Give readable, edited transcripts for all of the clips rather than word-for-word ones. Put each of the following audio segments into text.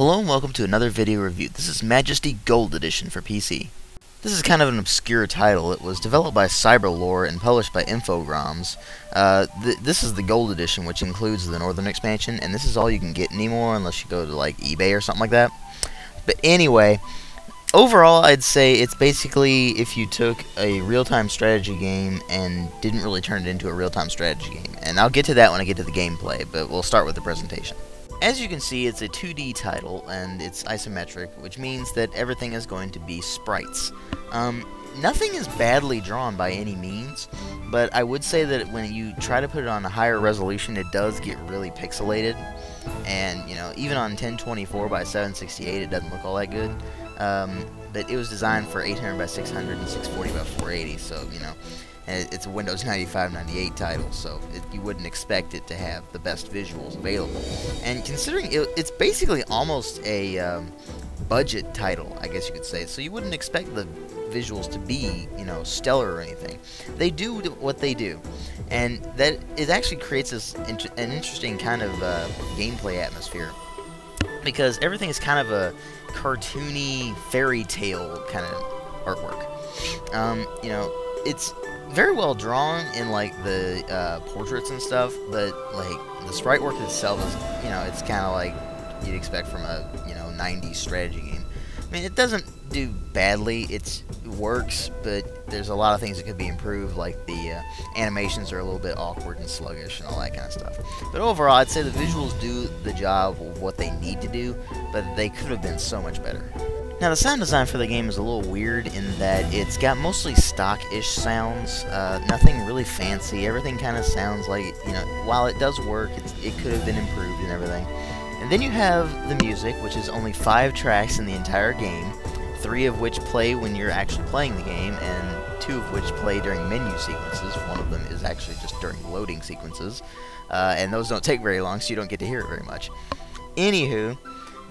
Hello and welcome to another video review. This is Majesty Gold Edition for PC. This is kind of an obscure title. It was developed by Cyberlore and published by Infogrames. This is the Gold Edition, which includes the Northern expansion, and this is all you can get anymore unless you go to like eBay or something like that. But anyway, overall I'd say it's basically if you took a real-time strategy game and didn't really turn it into a real-time strategy game. And I'll get to that when I get to the gameplay, but we'll start with the presentation. As you can see, it's a 2D title, and it's isometric, which means that everything is going to be sprites. Nothing is badly drawn by any means, but I would say that when you try to put it on a higher resolution, it does get really pixelated. And, you know, even on 1024 by 768, it doesn't look all that good. But it was designed for 800 by 600 and 640 by 480, so, you know, it's a Windows 95-98 title, so you wouldn't expect it to have the best visuals available. And considering it's basically almost a budget title, I guess you could say, so you wouldn't expect the visuals to be, you know, stellar or anything. They do what they do, and that it actually creates an interesting kind of gameplay atmosphere, because everything is kind of a cartoony fairy tale kind of artwork. You know, it's very well drawn in like the portraits and stuff, but like the sprite work itself is, you know, it's kind of like you'd expect from a, you know, 90s strategy game. I mean, it doesn't do badly, it works, but there's a lot of things that could be improved, like the animations are a little bit awkward and sluggish and all that kind of stuff. But overall, I'd say the visuals do the job of what they need to do, but they could have been so much better. Now, the sound design for the game is a little weird in that it's got mostly stock-ish sounds, nothing really fancy. Everything kind of sounds like, you know, while it does work, it could have been improved and everything. And then you have the music, which is only 5 tracks in the entire game, 3 of which play when you're actually playing the game, and 2 of which play during menu sequences. One of them is actually just during loading sequences, and those don't take very long, so you don't get to hear it very much. Anywho,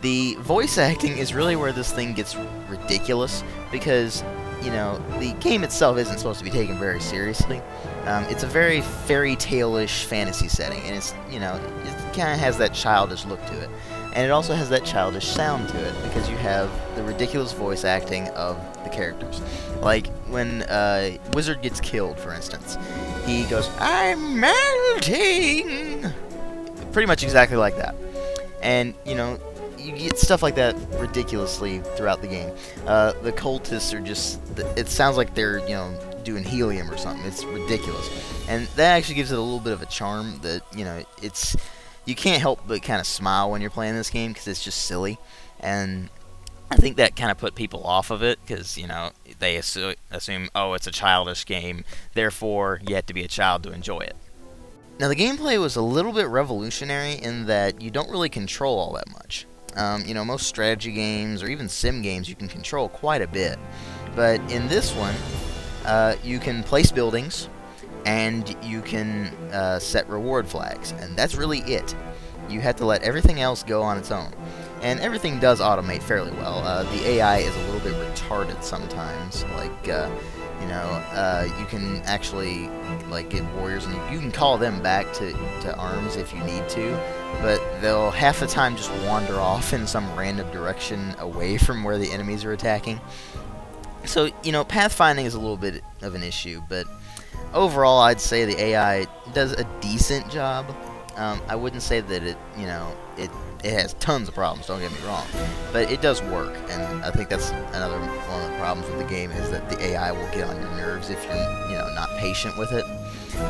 the voice acting is really where this thing gets ridiculous, because, you know, the game itself isn't supposed to be taken very seriously. It's a very fairy tale-ish fantasy setting, and it's, you know, it kind of has that childish look to it. And it also has that childish sound to it, because you have the ridiculous voice acting of the characters. Like, when Wizard gets killed, for instance, he goes, "I'm melting!" Pretty much exactly like that. And, you know, you get stuff like that ridiculously throughout the game. The cultists are just, it sounds like they're, you know, doing helium or something. It's ridiculous. And that actually gives it a little bit of a charm that, you know, you can't help but kind of smile when you're playing this game, because it's just silly. And I think that kind of put people off of it, because, you know, they assume, oh, it's a childish game, therefore you have to be a child to enjoy it. Now, the gameplay was a little bit revolutionary in that you don't really control all that much. You know, most strategy games or even sim games you can control quite a bit, but in this one you can place buildings and you can set reward flags, and that's really it. You have to let everything else go on its own, and everything does automate fairly well. The AI is a little bit retarded sometimes, like you know, you can actually like get warriors, and you can call them back to arms if you need to, but they'll half the time just wander off in some random direction away from where the enemies are attacking. So, you know, pathfinding is a little bit of an issue, but overall I'd say the AI does a decent job. I wouldn't say that it, you know, it has tons of problems, don't get me wrong, but it does work, and I think that's another one of the problems with the game, is that the AI will get on your nerves if you're, you know, not patient with it.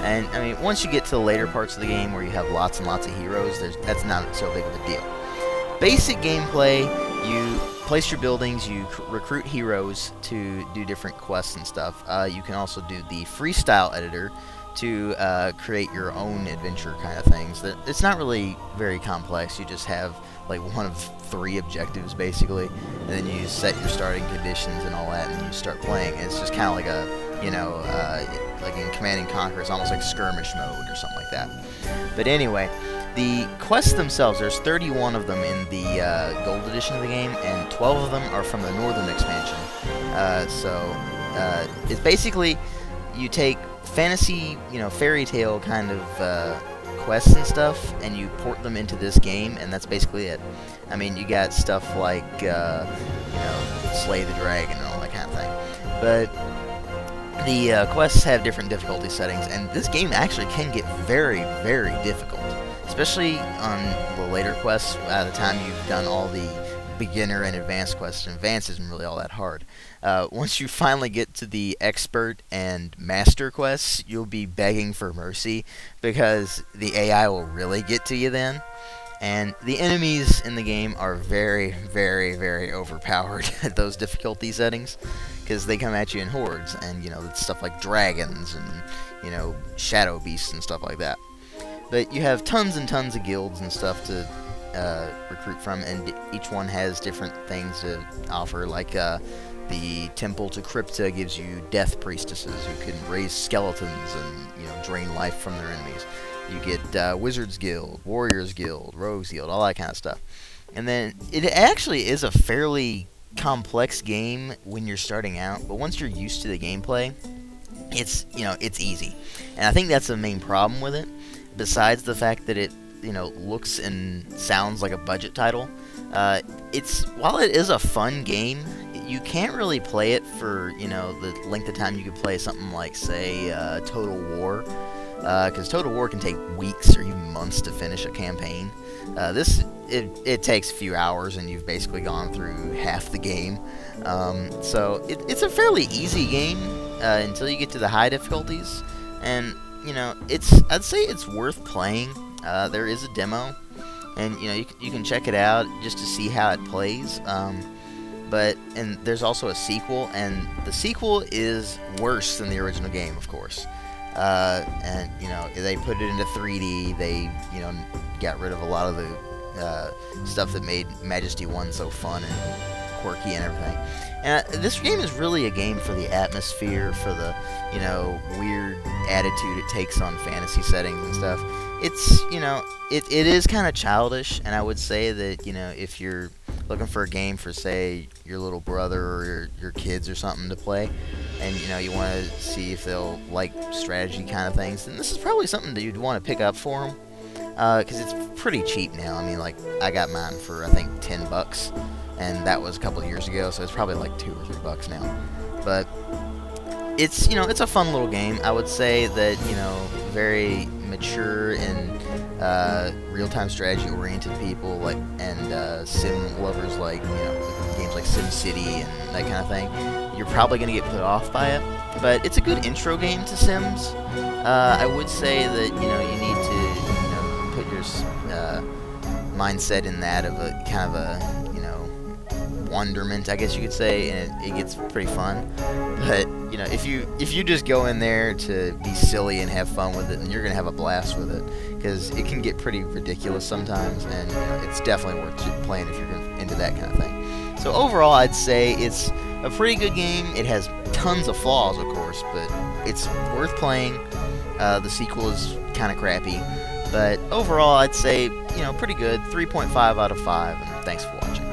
And, I mean, once you get to the later parts of the game where you have lots and lots of heroes, that's not so big of a deal. Basic gameplay, you place your buildings, you recruit heroes to do different quests and stuff. You can also do the freestyle editor to create your own adventure kind of things. It's not really very complex. You just have like one of 3 objectives basically, and then you set your starting conditions and all that, and then you start playing. And it's just kind of like a, you know, like in Command and Conquer, it's almost like skirmish mode or something like that. But anyway, the quests themselves, there's 31 of them in the Gold Edition of the game, and 12 of them are from the Northern expansion. It's basically, you take fantasy, you know, fairy tale kind of quests and stuff, and you port them into this game, and that's basically it. I mean, you got stuff like, you know, slay the dragon and all that kind of thing. But the quests have different difficulty settings, and this game actually can get very, very difficult. Especially on the later quests, by the time you've done all the beginner and advanced quests. Advanced isn't really all that hard. Once you finally get to the expert and master quests, you'll be begging for mercy, because the AI will really get to you then. And the enemies in the game are very, very, very overpowered at those difficulty settings, because they come at you in hordes, and, you know, it's stuff like dragons and, you know, shadow beasts and stuff like that. But you have tons and tons of guilds and stuff to recruit from, and each one has different things to offer, like the Temple to Crypta gives you death priestesses who can raise skeletons and, you know, drain life from their enemies. You get Wizards Guild, Warriors Guild, Rogues Guild, all that kind of stuff. And then it actually is a fairly complex game when you're starting out, but once you're used to the gameplay, it's, you know, it's easy. And I think that's the main problem with it. Besides the fact that it, you know, looks and sounds like a budget title, while it is a fun game, you can't really play it for, you know, the length of time you could play something like, say, Total War, because Total War can take weeks or even months to finish a campaign. It takes a few hours, and you've basically gone through half the game. So it's a fairly easy game until you get to the high difficulties, and, you know, I'd say it's worth playing. There is a demo, and, you know, you can check it out just to see how it plays. And there's also a sequel, and the sequel is worse than the original game, of course. And, you know, they put it into 3D. They, you know, got rid of a lot of the stuff that made Majesty 1 so fun and quirky and everything. And this game is really a game for the atmosphere, for the, you know, weird attitude it takes on fantasy settings and stuff. It's, you know, it is kind of childish, and I would say that, you know, if you're looking for a game for, say, your little brother or your kids or something to play, and, you know, you want to see if they'll like strategy kind of things, then this is probably something that you'd want to pick up for them, because it's pretty cheap now. I mean, like, I got mine for, I think, $10, and that was a couple of years ago, so it's probably like $2 or $3 now. But it's, you know, it's a fun little game. I would say that, you know, very mature and real-time strategy-oriented people, like, and sim lovers, like, you know, games like SimCity and that kind of thing, you're probably going to get put off by it. But it's a good intro game to Sims. I would say that, you know, you need to, you know, put your mindset in that of a kind of a, you know, wonderment, I guess you could say, and it gets pretty fun. But, you know, if you just go in there to be silly and have fun with it, then you're gonna have a blast with it, because it can get pretty ridiculous sometimes, and, you know, it's definitely worth playing if you're into that kind of thing. So overall, I'd say it's a pretty good game. It has tons of flaws, of course, but it's worth playing. The sequel is kind of crappy, but overall, I'd say, you know, pretty good. 3.5 out of 5, and thanks for watching.